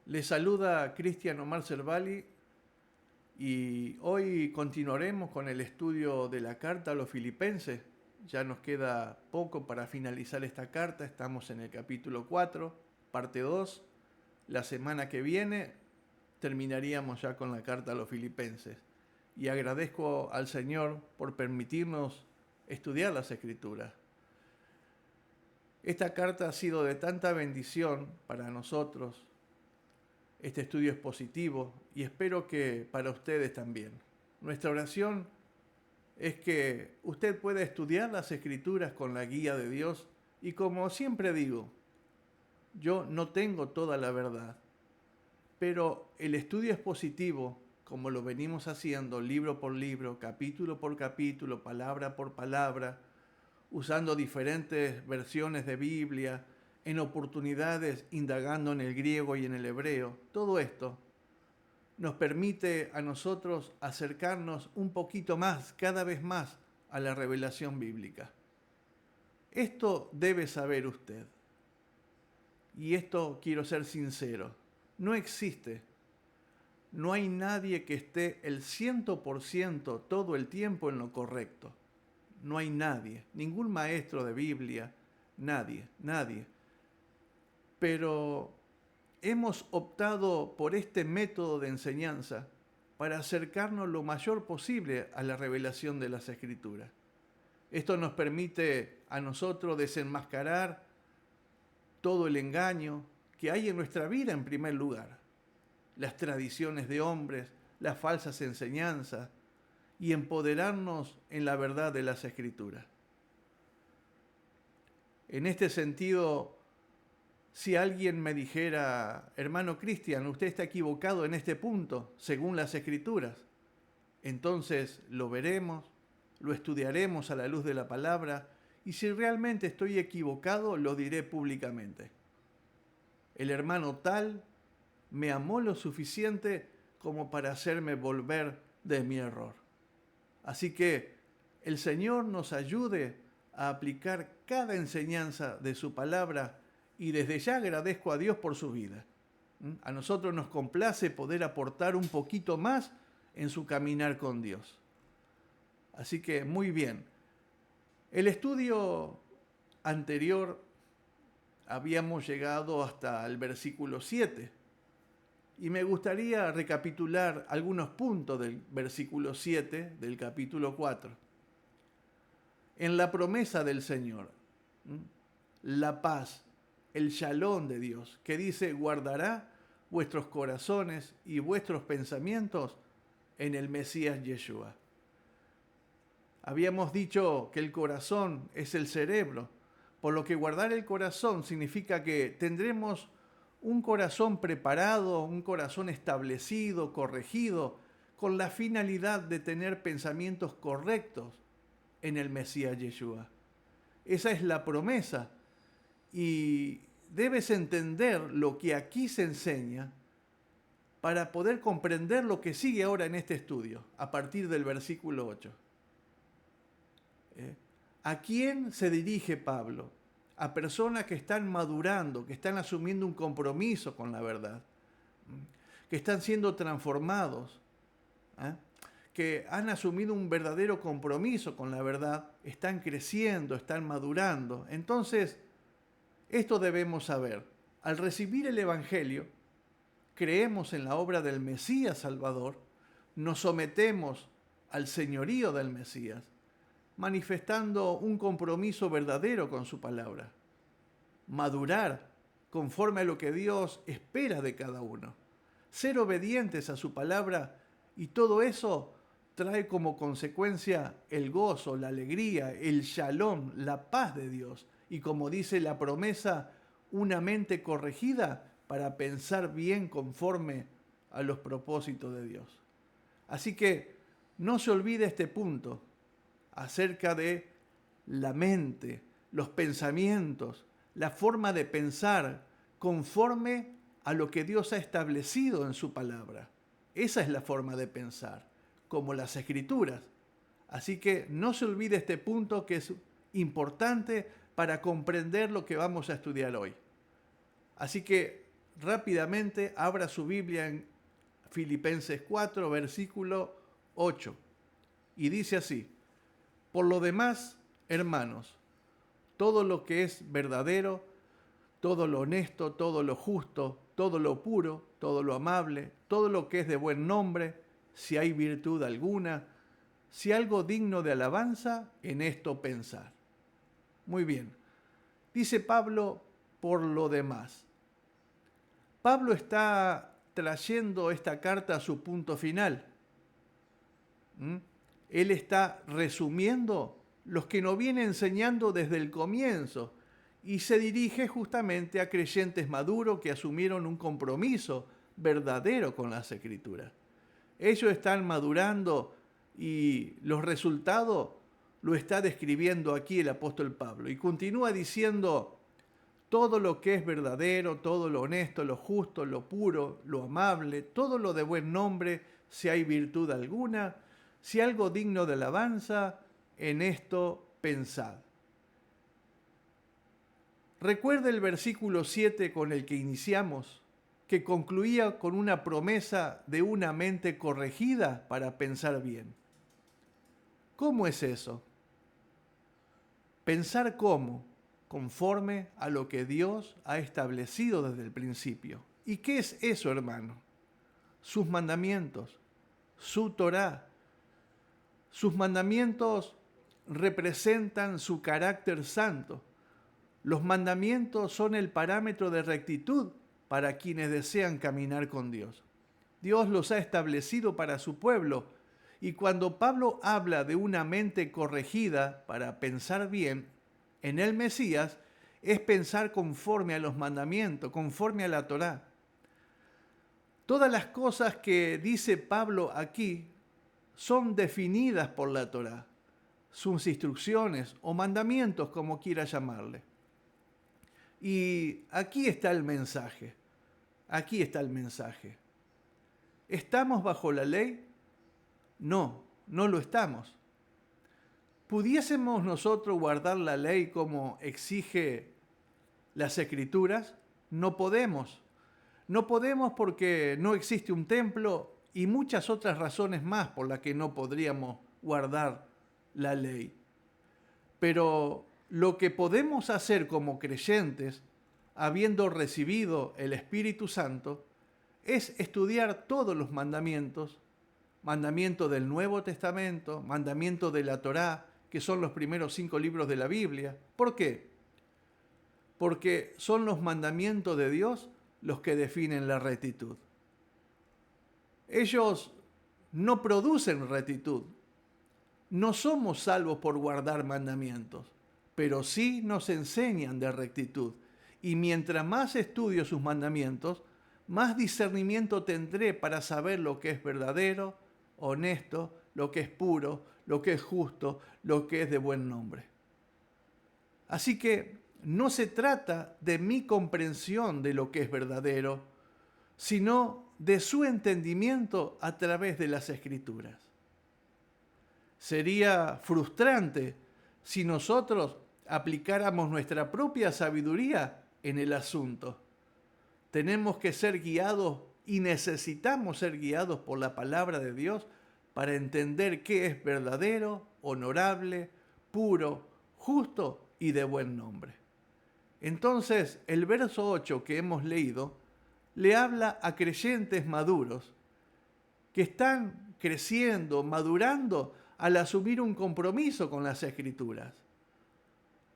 Les saluda Cristian Omar Cervali y hoy continuaremos con el estudio de la carta a los filipenses. Ya nos queda poco para finalizar esta carta, estamos en el capítulo 4, parte 2. La semana que viene terminaríamos ya con la carta a los filipenses. Y agradezco al Señor por permitirnos estudiar las Escrituras. Esta carta ha sido de tanta bendición para nosotros. Este estudio es positivo y espero que para ustedes también. Nuestra oración es que usted pueda estudiar las Escrituras con la guía de Dios y, como siempre digo, yo no tengo toda la verdad, pero el estudio es positivo, como lo venimos haciendo libro por libro, capítulo por capítulo, palabra por palabra, usando diferentes versiones de Biblia, en oportunidades indagando en el griego y en el hebreo. Todo esto nos permite a nosotros acercarnos un poquito más, cada vez más, a la revelación bíblica. Esto debe saber usted. Y esto quiero ser sincero. No existe. No hay nadie que esté el 100% todo el tiempo en lo correcto. No hay nadie. Ningún maestro de Biblia. Nadie. Pero hemos optado por este método de enseñanza para acercarnos lo mayor posible a la revelación de las Escrituras. Esto nos permite a nosotros desenmascarar todo el engaño que hay en nuestra vida en primer lugar, las tradiciones de hombres, las falsas enseñanzas, y empoderarnos en la verdad de las Escrituras. En este sentido, si alguien me dijera, hermano Cristian, usted está equivocado en este punto, según las Escrituras, entonces lo veremos, lo estudiaremos a la luz de la palabra, y si realmente estoy equivocado, lo diré públicamente. El hermano tal me amó lo suficiente como para hacerme volver de mi error. Así que el Señor nos ayude a aplicar cada enseñanza de su palabra y desde ya agradezco a Dios por su vida. A nosotros nos complace poder aportar un poquito más en su caminar con Dios. Así que muy bien. El estudio anterior habíamos llegado hasta el versículo 7 y me gustaría recapitular algunos puntos del versículo 7 del capítulo 4. En la promesa del Señor, la paz, el shalom de Dios, que dice, guardará vuestros corazones y vuestros pensamientos en el Mesías Yeshua. Habíamos dicho que el corazón es el cerebro, por lo que guardar el corazón significa que tendremos un corazón preparado, un corazón establecido, corregido, con la finalidad de tener pensamientos correctos en el Mesías Yeshua. Esa es la promesa y debes entender lo que aquí se enseña para poder comprender lo que sigue ahora en este estudio, a partir del versículo 8. ¿A quién se dirige Pablo? A personas que están madurando, que están asumiendo un compromiso con la verdad, que están siendo transformados, que han asumido un verdadero compromiso con la verdad, están creciendo, están madurando. Entonces, esto debemos saber. Al recibir el Evangelio, creemos en la obra del Mesías Salvador, nos sometemos al señorío del Mesías, manifestando un compromiso verdadero con su palabra. Madurar conforme a lo que Dios espera de cada uno. Ser obedientes a su palabra, y todo eso trae como consecuencia el gozo, la alegría, el shalom, la paz de Dios. Y como dice la promesa, una mente corregida para pensar bien conforme a los propósitos de Dios. Así que no se olvide este punto acerca de la mente, los pensamientos, la forma de pensar conforme a lo que Dios ha establecido en su palabra. Esa es la forma de pensar, como las Escrituras. Así que no se olvide este punto que es importante para comprender lo que vamos a estudiar hoy. Así que rápidamente abra su Biblia en Filipenses 4, versículo 8. Y dice así: por lo demás, hermanos, todo lo que es verdadero, todo lo honesto, todo lo justo, todo lo puro, todo lo amable, todo lo que es de buen nombre, si hay virtud alguna, si algo digno de alabanza, en esto pensar. Muy bien. Dice Pablo, por lo demás. Pablo está trayendo esta carta a su punto final. Él está resumiendo los que nos viene enseñando desde el comienzo y se dirige justamente a creyentes maduros que asumieron un compromiso verdadero con las Escrituras. Ellos están madurando y los resultados lo está describiendo aquí el apóstol Pablo. Y continúa diciendo: todo lo que es verdadero, todo lo honesto, lo justo, lo puro, lo amable, todo lo de buen nombre, si hay virtud alguna, si algo digno de alabanza, en esto pensad. Recuerda el versículo 7 con el que iniciamos, que concluía con una promesa de una mente corregida para pensar bien. ¿Cómo es eso? Pensar cómo, conforme a lo que Dios ha establecido desde el principio. ¿Y qué es eso, hermano? Sus mandamientos, su Torá. Sus mandamientos representan su carácter santo. Los mandamientos son el parámetro de rectitud para quienes desean caminar con Dios. Dios los ha establecido para su pueblo, y cuando Pablo habla de una mente corregida para pensar bien en el Mesías, es pensar conforme a los mandamientos, conforme a la Torá. Todas las cosas que dice Pablo aquí son definidas por la Torá, sus instrucciones o mandamientos, como quiera llamarle. Y aquí está el mensaje, aquí está el mensaje. ¿Estamos bajo la ley? No, no lo estamos. ¿Pudiésemos nosotros guardar la ley como exige las Escrituras? No podemos. No podemos porque no existe un templo y muchas otras razones más por las que no podríamos guardar la ley. Pero lo que podemos hacer como creyentes, habiendo recibido el Espíritu Santo, es estudiar todos los mandamientos, mandamientos del Nuevo Testamento, mandamientos de la Torá, que son los primeros 5 libros de la Biblia. ¿Por qué? Porque son los mandamientos de Dios los que definen la rectitud. Ellos no producen rectitud. No somos salvos por guardar mandamientos, pero sí nos enseñan de rectitud. Y mientras más estudio sus mandamientos, más discernimiento tendré para saber lo que es verdadero, honesto, lo que es puro, lo que es justo, lo que es de buen nombre. Así que no se trata de mi comprensión de lo que es verdadero, sino de su entendimiento a través de las Escrituras. Sería frustrante si nosotros aplicáramos nuestra propia sabiduría en el asunto. Tenemos que ser guiados y necesitamos ser guiados por la palabra de Dios para entender qué es verdadero, honorable, puro, justo y de buen nombre. Entonces, el verso 8 que hemos leído le habla a creyentes maduros que están creciendo, madurando al asumir un compromiso con las Escrituras.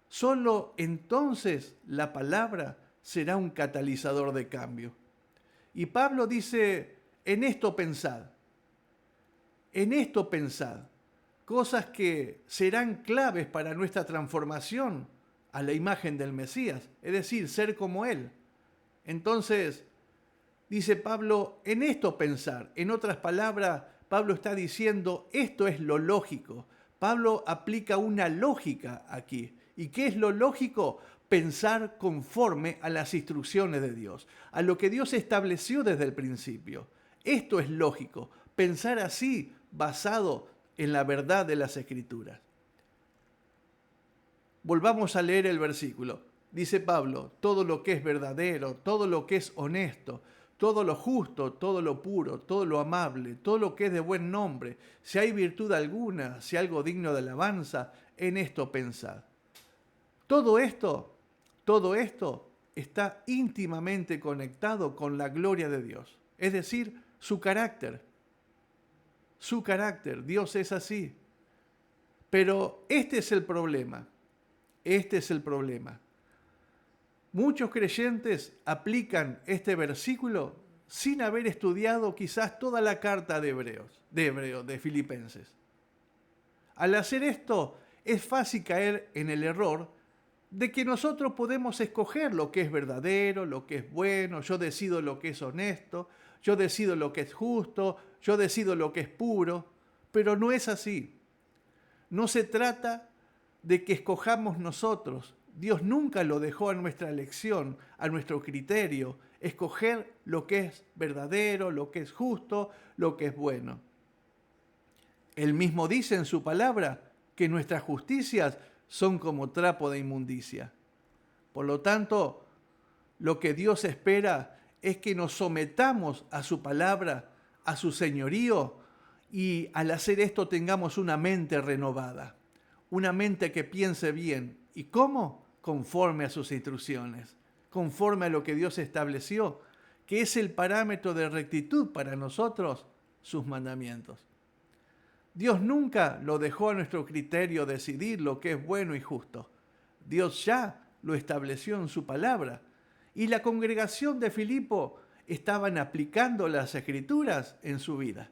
Solo entonces la palabra será un catalizador de cambio. Y Pablo dice: en esto pensad, cosas que serán claves para nuestra transformación a la imagen del Mesías, es decir, ser como Él. Entonces, dice Pablo, en esto pensar. En otras palabras, Pablo está diciendo, esto es lo lógico. Pablo aplica una lógica aquí. ¿Y qué es lo lógico? Pensar conforme a las instrucciones de Dios, a lo que Dios estableció desde el principio. Esto es lógico, pensar así, basado en la verdad de las Escrituras. Volvamos a leer el versículo. dice Pablo, todo lo que es verdadero, todo lo que es honesto, todo lo justo, todo lo puro, todo lo amable, todo lo que es de buen nombre, si hay virtud alguna, si algo digno de alabanza, en esto pensad. Todo esto está íntimamente conectado con la gloria de Dios, es decir, su carácter. Su carácter, Dios es así. Pero este es el problema. Muchos creyentes aplican este versículo sin haber estudiado quizás toda la carta de Filipenses. Al hacer esto, es fácil caer en el error de que nosotros podemos escoger lo que es verdadero, lo que es bueno, yo decido lo que es honesto, yo decido lo que es justo, yo decido lo que es puro, pero no es así. No se trata de que escojamos nosotros. Dios nunca lo dejó a nuestra elección, a nuestro criterio, escoger lo que es verdadero, lo que es justo, lo que es bueno. Él mismo dice en su palabra que nuestras justicias son como trapo de inmundicia. Por lo tanto, lo que Dios espera es que nos sometamos a su palabra, a su señorío, y al hacer esto tengamos una mente renovada, una mente que piense bien. ¿Y cómo? Conforme a sus instrucciones, conforme a lo que Dios estableció, que es el parámetro de rectitud para nosotros, sus mandamientos. Dios nunca lo dejó a nuestro criterio decidir lo que es bueno y justo. Dios ya lo estableció en su palabra. Y la congregación de Filipo estaban aplicando las escrituras en su vida.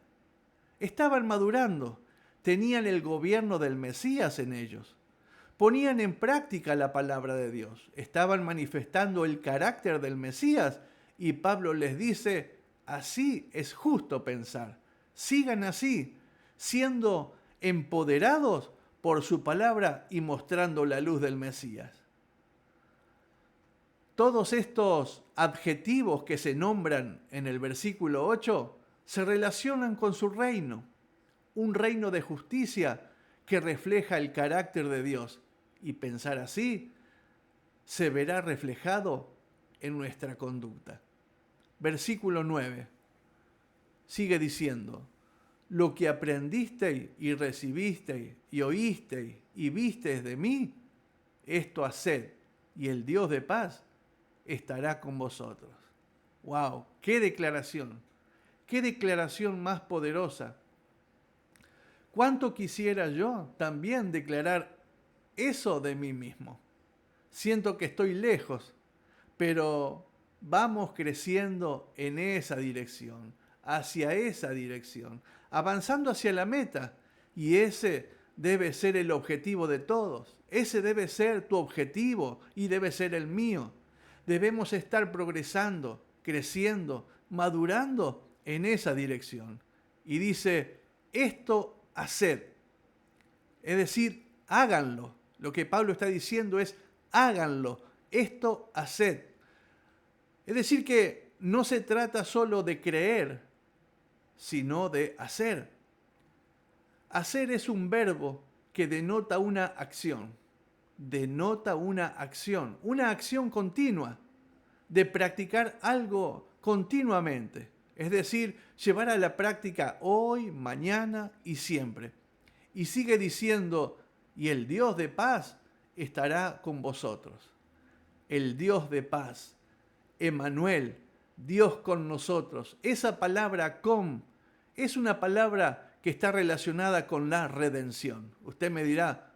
Estaban madurando, tenían el gobierno del Mesías en ellos. Ponían en práctica la palabra de Dios. Estaban manifestando el carácter del Mesías. Y Pablo les dice, así es justo pensar. Sigan así, siendo empoderados por su palabra y mostrando la luz del Mesías. Todos estos adjetivos que se nombran en el versículo 8 se relacionan con su reino, un reino de justicia que refleja el carácter de Dios. Y pensar así se verá reflejado en nuestra conducta. Versículo 9 sigue diciendo, lo que aprendisteis y recibisteis y oísteis y visteis de mí, esto haced, y el Dios de paz estará con vosotros. ¡Wow! ¡Qué declaración! ¡Qué declaración más poderosa! ¿Cuánto quisiera yo también declarar eso de mí mismo? Siento que estoy lejos, pero vamos creciendo en esa dirección, hacia esa dirección, avanzando hacia la meta. Y ese debe ser el objetivo de todos. Ese debe ser tu objetivo y debe ser el mío. Debemos estar progresando, creciendo, madurando en esa dirección. Y dice, esto haced. Es decir, háganlo. Lo que Pablo está diciendo es, háganlo. Esto haced. Es decir, que no se trata solo de creer, sino de hacer. Hacer es un verbo que denota una acción. Denota una acción continua, de practicar algo continuamente. Es decir, llevar a la práctica hoy, mañana y siempre. Y sigue diciendo, y el Dios de paz estará con vosotros. El Dios de paz, Emmanuel, Dios con nosotros. Esa palabra con es una palabra que está relacionada con la redención. Usted me dirá,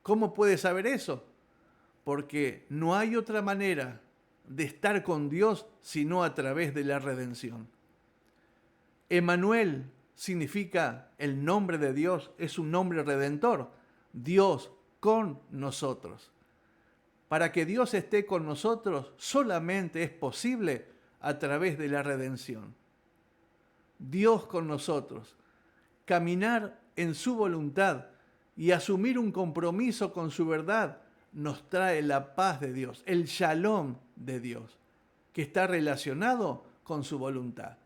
¿cómo puede saber eso? Porque no hay otra manera de estar con Dios sino a través de la redención. Emmanuel significa el nombre de Dios, es un nombre redentor. Dios con nosotros. Para que Dios esté con nosotros solamente es posible a través de la redención. Dios con nosotros. Caminar en su voluntad y asumir un compromiso con su verdad nos trae la paz de Dios, el shalom de Dios, que está relacionado con su voluntad.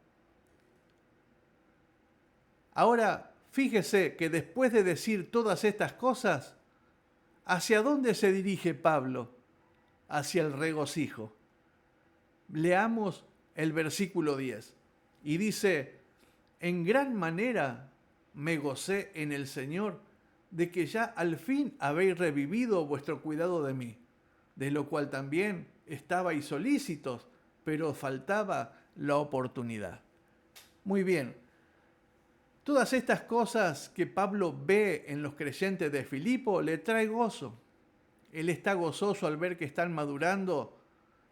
Ahora, fíjese que después de decir todas estas cosas, ¿hacia dónde se dirige Pablo? hacia el regocijo. Leamos el versículo 10 y dice: en gran manera me gocé en el Señor de que ya al fin habéis revivido vuestro cuidado de mí, de lo cual también estabais solícitos, pero faltaba la oportunidad. Muy bien, todas estas cosas que Pablo ve en los creyentes de Filipo le trae gozo. Él está gozoso al ver que están madurando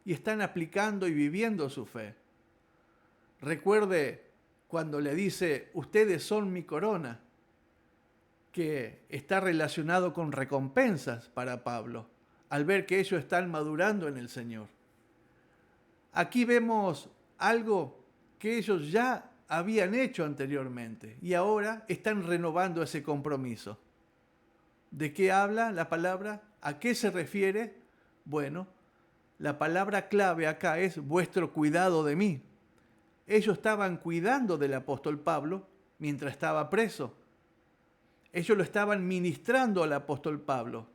y están aplicando y viviendo su fe. Recuerde cuando le dice: ustedes son mi corona, que está relacionado con recompensas para Pablo, al ver que ellos están madurando en el Señor. Aquí vemos algo que ellos ya habían hecho anteriormente y ahora están renovando ese compromiso. ¿De qué habla la palabra? ¿A qué se refiere? Bueno, la palabra clave acá es vuestro cuidado de mí. Ellos estaban cuidando del apóstol Pablo mientras estaba preso. Ellos lo estaban ministrando al apóstol Pablo.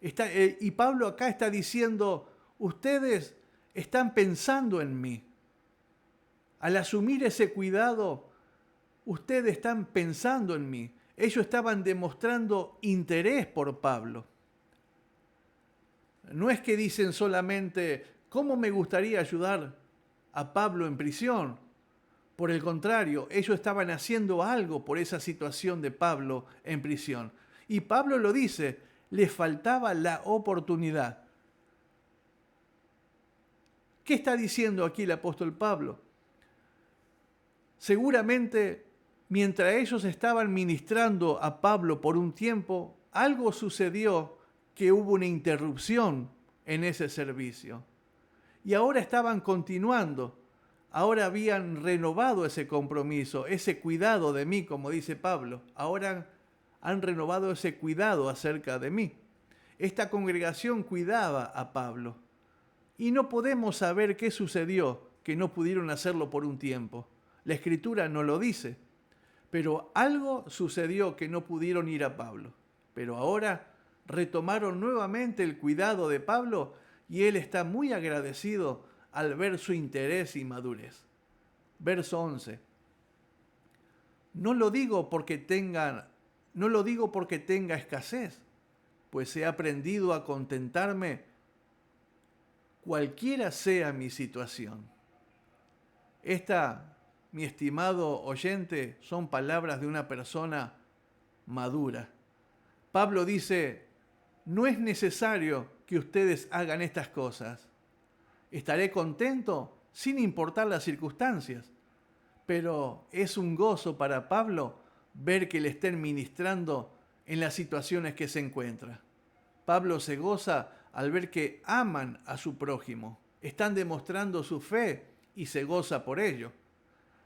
Y Pablo acá está diciendo: ustedes están pensando en mí. Al asumir ese cuidado, ustedes están pensando en mí. Ellos estaban demostrando interés por Pablo. No es que dicen solamente: ¿cómo me gustaría ayudar a Pablo en prisión? Por el contrario, ellos estaban haciendo algo por esa situación de Pablo en prisión. Y Pablo lo dice: les faltaba la oportunidad. ¿Qué está diciendo aquí el apóstol Pablo? Seguramente, mientras ellos estaban ministrando a Pablo por un tiempo, algo sucedió, que hubo una interrupción en ese servicio. Y ahora estaban continuando. Ahora habían renovado ese compromiso, ese cuidado de mí, como dice Pablo. Ahora han renovado ese cuidado acerca de mí. Esta congregación cuidaba a Pablo. Y no podemos saber qué sucedió, que no pudieron hacerlo por un tiempo. La Escritura no lo dice. Pero algo sucedió que no pudieron ir a Pablo. Pero ahora retomaron nuevamente el cuidado de Pablo y él está muy agradecido al ver su interés y madurez. Verso 11. No lo digo porque tenga escasez, pues he aprendido a contentarme cualquiera sea mi situación. Esta, mi estimado oyente, son palabras de una persona madura. Pablo dice: no es necesario que ustedes hagan estas cosas. Estaré contento sin importar las circunstancias. Pero es un gozo para Pablo ver que le estén ministrando en las situaciones que se encuentra. Pablo se goza al ver que aman a su prójimo, están demostrando su fe y se goza por ello.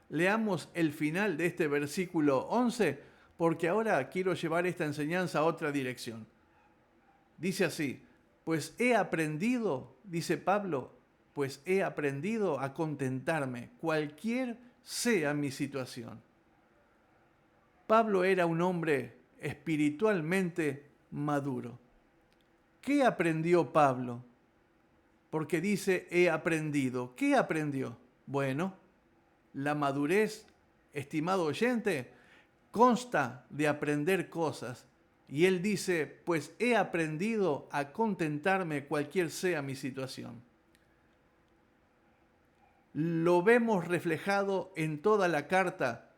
Leamos el final de este versículo 11, porque ahora quiero llevar esta enseñanza a otra dirección. Dice así: pues he aprendido, dice Pablo, pues he aprendido a contentarme, cualquier sea mi situación. Pablo era un hombre espiritualmente maduro. ¿Qué aprendió Pablo? Porque dice he aprendido. ¿Qué aprendió? Bueno, la madurez, estimado oyente, consta de aprender cosas. Y él dice: pues he aprendido a contentarme cualquier sea mi situación. Lo vemos reflejado en toda la carta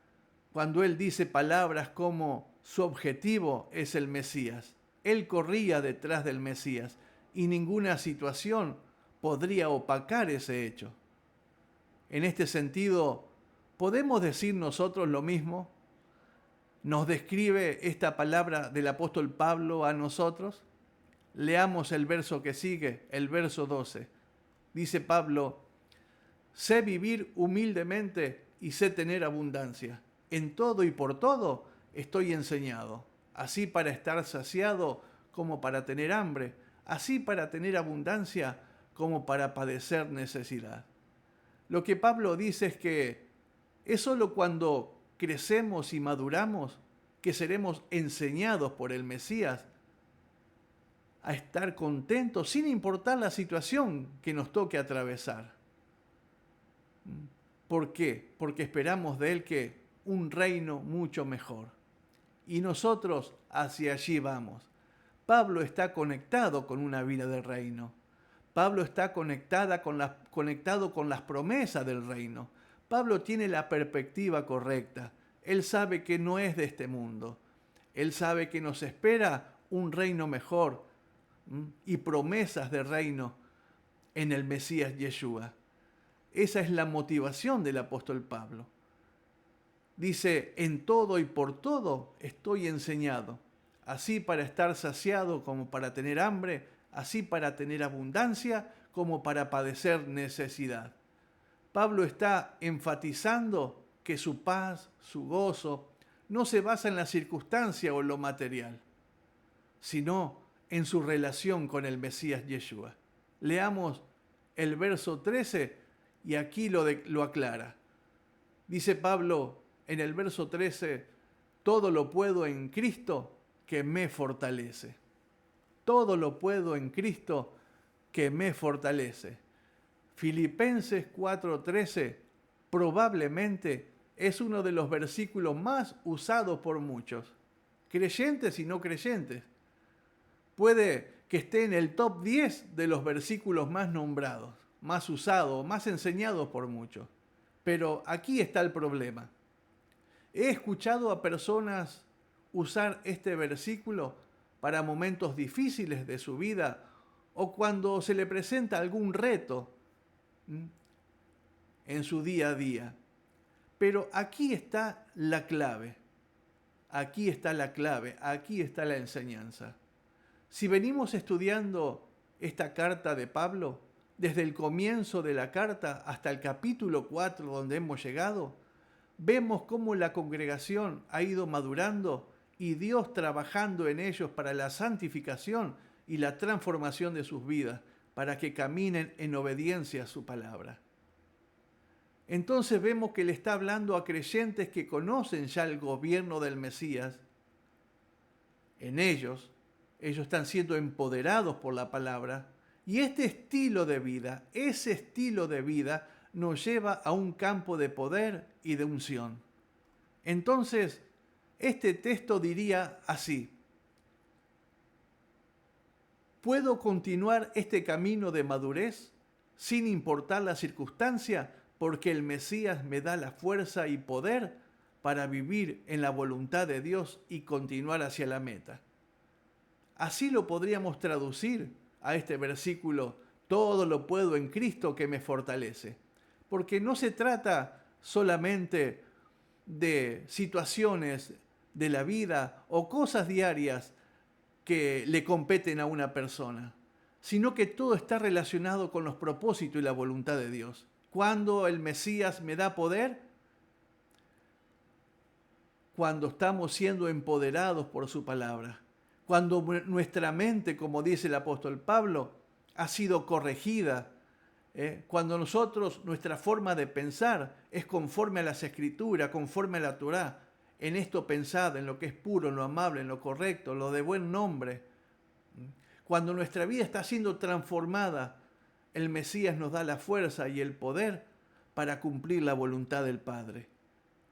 cuando él dice palabras como su objetivo es el Mesías. Él corría detrás del Mesías y ninguna situación podría opacar ese hecho. En este sentido, ¿podemos decir nosotros lo mismo? ¿Nos describe esta palabra del apóstol Pablo a nosotros? Leamos el verso que sigue, el verso 12. Dice Pablo: sé vivir humildemente y sé tener abundancia. En todo y por todo estoy enseñado, así para estar saciado como para tener hambre, así para tener abundancia como para padecer necesidad. Lo que Pablo dice es que es solo cuando crecemos y maduramos que seremos enseñados por el Mesías a estar contentos sin importar la situación que nos toque atravesar. ¿Por qué? Porque esperamos de Él que un reino mucho mejor. Y nosotros hacia allí vamos. Pablo está conectado con una vida del reino. Pablo está conectado con las promesas del reino. Pablo tiene la perspectiva correcta. Él sabe que no es de este mundo. Él sabe que nos espera un reino mejor y promesas de reino en el Mesías Yeshua. Esa es la motivación del apóstol Pablo. Dice, en todo y por todo estoy enseñado, así para estar saciado como para tener hambre, así para tener abundancia como para padecer necesidad. Pablo está enfatizando que su paz, su gozo, no se basa en la circunstancia o en lo material, sino en su relación con el Mesías Yeshua. Leamos el verso 13 y aquí lo aclara. Dice Pablo en el verso 13, todo lo puedo en Cristo que me fortalece. Todo lo puedo en Cristo que me fortalece. Filipenses 4:13 probablemente es uno de los versículos más usados por muchos, creyentes y no creyentes. Puede que esté en el top 10 de los versículos más nombrados, más usados, más enseñados por muchos. Pero aquí está el problema. He escuchado a personas usar este versículo para momentos difíciles de su vida o cuando se le presenta algún reto en su día a día. Pero aquí está la clave. Aquí está la clave, aquí está la enseñanza. Si venimos estudiando esta carta de Pablo, desde el comienzo de la carta hasta el capítulo 4 donde hemos llegado, vemos cómo la congregación ha ido madurando y Dios trabajando en ellos para la santificación y la transformación de sus vidas, para que caminen en obediencia a su palabra. Entonces vemos que le está hablando a creyentes que conocen ya el gobierno del Mesías. En ellos están siendo empoderados por la palabra. Y este estilo de vida, ese estilo de vida, nos lleva a un campo de poder y de unción. Entonces, este texto diría así: ¿puedo continuar este camino de madurez sin importar la circunstancia, porque el Mesías me da la fuerza y poder para vivir en la voluntad de Dios y continuar hacia la meta? Así lo podríamos traducir a este versículo: todo lo puedo en Cristo que me fortalece. Porque no se trata solamente de situaciones de la vida o cosas diarias que le competen a una persona, sino que todo está relacionado con los propósitos y la voluntad de Dios. Cuando el Mesías me da poder, cuando estamos siendo empoderados por su palabra, cuando nuestra mente, como dice el apóstol Pablo, ha sido corregida, cuando nuestra forma de pensar es conforme a las Escrituras, conforme a la Torá, en esto pensad, en lo que es puro, en lo amable, en lo correcto, lo de buen nombre. Cuando nuestra vida está siendo transformada, el Mesías nos da la fuerza y el poder para cumplir la voluntad del Padre.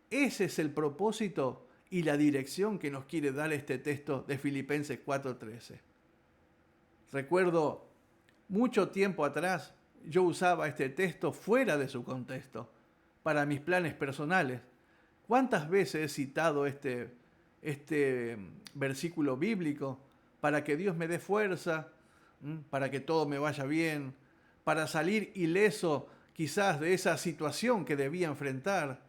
Ese es el propósito y la dirección que nos quiere dar este texto de Filipenses 4:13. Recuerdo mucho tiempo atrás, yo usaba este texto fuera de su contexto, para mis planes personales. ¿Cuántas veces he citado este versículo bíblico para que Dios me dé fuerza, para que todo me vaya bien, para salir ileso quizás de esa situación que debía enfrentar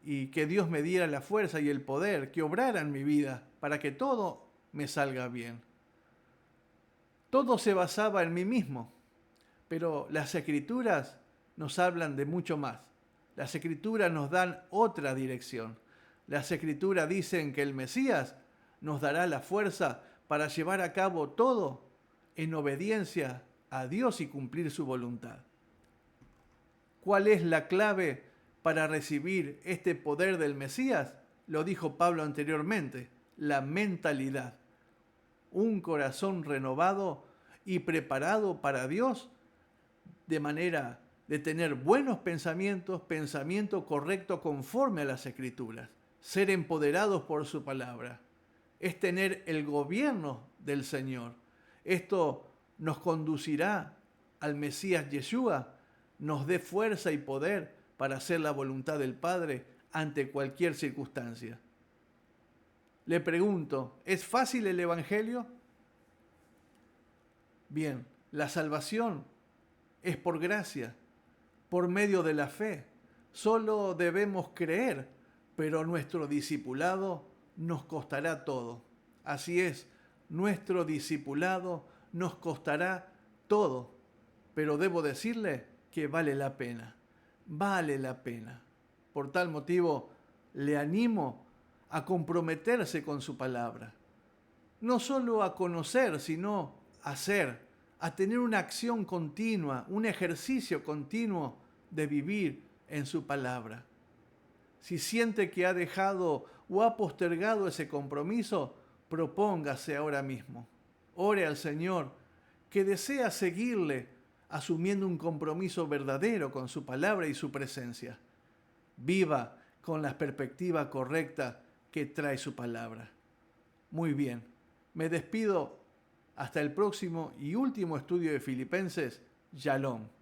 y que Dios me diera la fuerza y el poder, que obrara en mi vida para que todo me salga bien? Todo se basaba en mí mismo, pero las Escrituras nos hablan de mucho más. Las Escrituras nos dan otra dirección. Las Escrituras dicen que el Mesías nos dará la fuerza para llevar a cabo todo en obediencia a Dios y cumplir su voluntad. ¿Cuál es la clave para recibir este poder del Mesías? Lo dijo Pablo anteriormente: la mentalidad. un corazón renovado y preparado para Dios, de manera de tener buenos pensamientos, pensamiento correcto conforme a las Escrituras, ser empoderados por su palabra. Es tener el gobierno del Señor. Esto nos conducirá al Mesías Yeshua, nos dé fuerza y poder para hacer la voluntad del Padre ante cualquier circunstancia. Le pregunto, ¿es fácil el Evangelio? Bien, la salvación es por gracia, por medio de la fe. Solo debemos creer, pero nuestro discipulado nos costará todo. Así es, nuestro discipulado nos costará todo, pero debo decirle que vale la pena, vale la pena. Por tal motivo, le animo a comprometerse con su palabra, no solo a conocer, sino a hacer, a tener una acción continua, un ejercicio continuo de vivir en su palabra. Si siente que ha dejado o ha postergado ese compromiso, propóngase ahora mismo. Ore al Señor, que desea seguirle, asumiendo un compromiso verdadero con su palabra y su presencia. Viva con la perspectiva correcta que trae su palabra. Muy bien, me despido hasta el próximo y último estudio de Filipenses. Shalom.